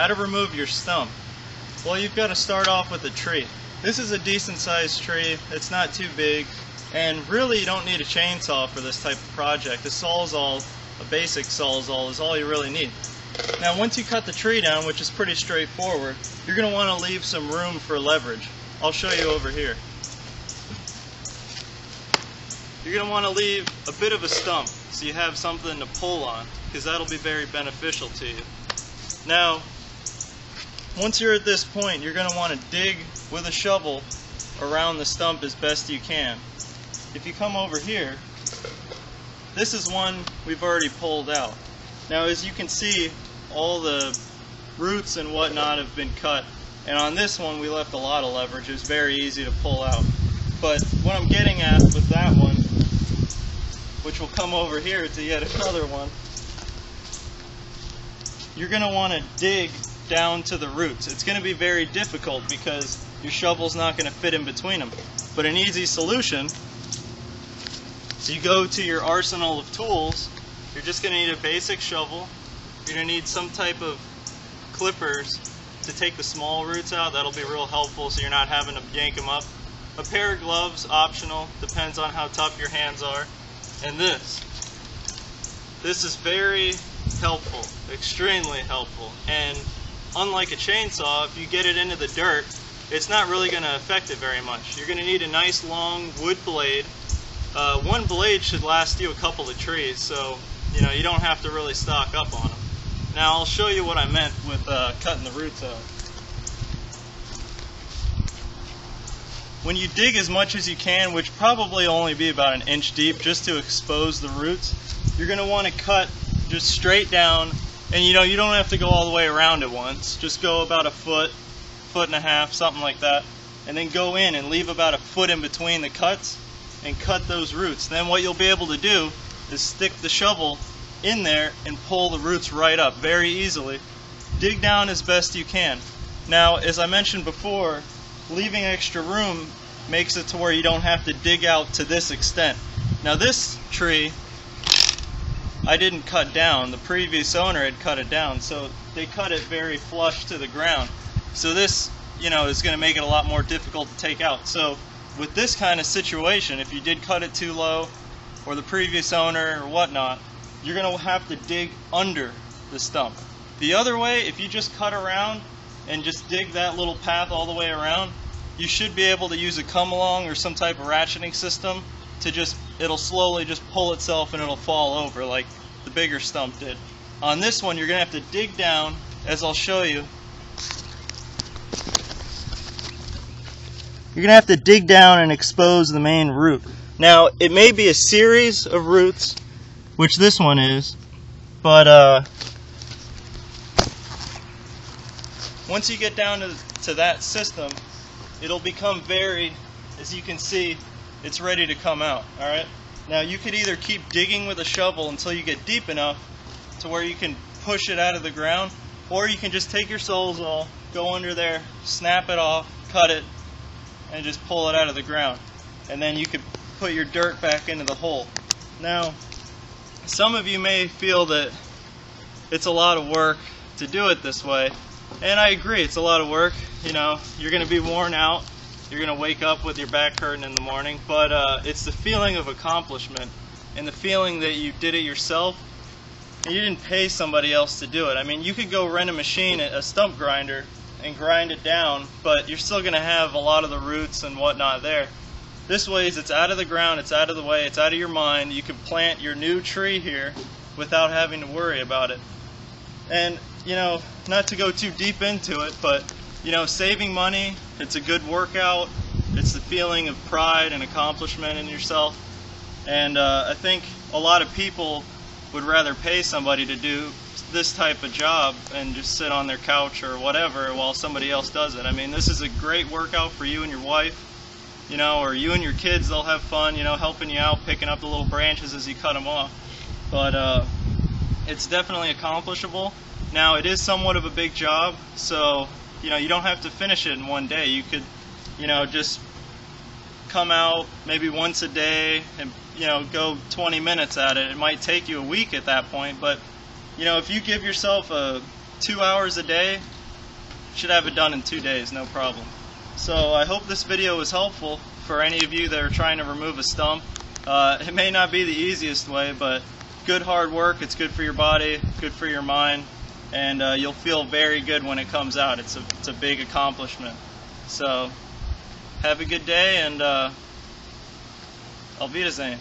How to remove your stump? Well, you've got to start off with a tree. This is a decent sized tree. It's not too big, and really you don't need a chainsaw for this type of project. A sawzall, a basic sawzall, is all you really need. Now once you cut the tree down, which is pretty straightforward, you're going to want to leave some room for leverage. I'll show you over here. You're going to want to leave a bit of a stump so you have something to pull on, because that'll be very beneficial to you. Now, once you're at this point, you're going to want to dig with a shovel around the stump as best you can. If you come over here, this is one we've already pulled out. Now as you can see, all the roots and whatnot have been cut, and on this one we left a lot of leverage. It was very easy to pull out. But what I'm getting at with that one, which will come over here to yet another one, you're going to want to dig down to the roots. It's going to be very difficult because your shovel's not going to fit in between them. But an easy solution, so you go to your arsenal of tools. You're just going to need a basic shovel. You're going to need some type of clippers to take the small roots out. That'll be real helpful so you're not having to yank them up. A pair of gloves, optional, depends on how tough your hands are. And this is very helpful, extremely helpful. And unlike a chainsaw, if you get it into the dirt, it's not really going to affect it very much. You're going to need a nice long wood blade. One blade should last you a couple of trees, so you don't have to really stock up on them. Now I'll show you what I meant with cutting the roots out. When you dig as much as you can, which probably only be about an inch deep just to expose the roots, you're going to want to cut just straight down, and you don't have to go all the way around it once. Just go about a foot, foot and a half, something like that, and then go in and leave about a foot in between the cuts and cut those roots. Then what you'll be able to do is stick the shovel in there and pull the roots right up very easily. Dig down as best you can. Now, as I mentioned before, leaving extra room makes it to where you don't have to dig out to this extent. Now this tree I didn't cut down. The previous owner had cut it down, so they cut it very flush to the ground. So this, is going to make it a lot more difficult to take out. So with this kind of situation, if you did cut it too low, or the previous owner or whatnot, you're going to have to dig under the stump. The other way, if you just cut around and just dig that little path all the way around, you should be able to use a come along or some type of ratcheting system to it'll slowly just pull itself and it'll fall over like the bigger stump did. On this one, you're going to have to dig down, as I'll show you. You're going to have to dig down and expose the main root. Now, it may be a series of roots, which this one is, but once you get down to that system, it'll become very, as you can see, it's ready to come out. Alright? Now you could either keep digging with a shovel until you get deep enough to where you can push it out of the ground, or you can just take your sawzall, go under there, snap it off, cut it, and just pull it out of the ground. And then you could put your dirt back into the hole. Now, some of you may feel that it's a lot of work to do it this way, and I agree, it's a lot of work. You're going to be worn out. You're going to wake up with your back hurting in the morning, but it's the feeling of accomplishment and the feeling that you did it yourself and you didn't pay somebody else to do it. I mean, you could go rent a machine, a stump grinder, and grind it down, but you're still going to have a lot of the roots and whatnot there. This way, it's out of the ground, it's out of the way, it's out of your mind. You can plant your new tree here without having to worry about it. And, not to go too deep into it, but saving money, it's a good workout. It's the feeling of pride and accomplishment in yourself. And I think a lot of people would rather pay somebody to do this type of job and just sit on their couch or whatever while somebody else does it. I mean, this is a great workout for you and your wife, or you and your kids. They'll have fun, helping you out, picking up the little branches as you cut them off. But it's definitely accomplishable. Now, it is somewhat of a big job, so you don't have to finish it in one day. You could, just come out maybe once a day and, go 20 minutes at it. It might take you a week at that point, but, if you give yourself a 2 hours a day, should have it done in 2 days, no problem. So I hope this video was helpful for any of you that are trying to remove a stump. It may not be the easiest way, but good hard work. It's good for your body, good for your mind, and you'll feel very good when it comes out. It's a big accomplishment. So have a good day, and Auf Wiedersehen.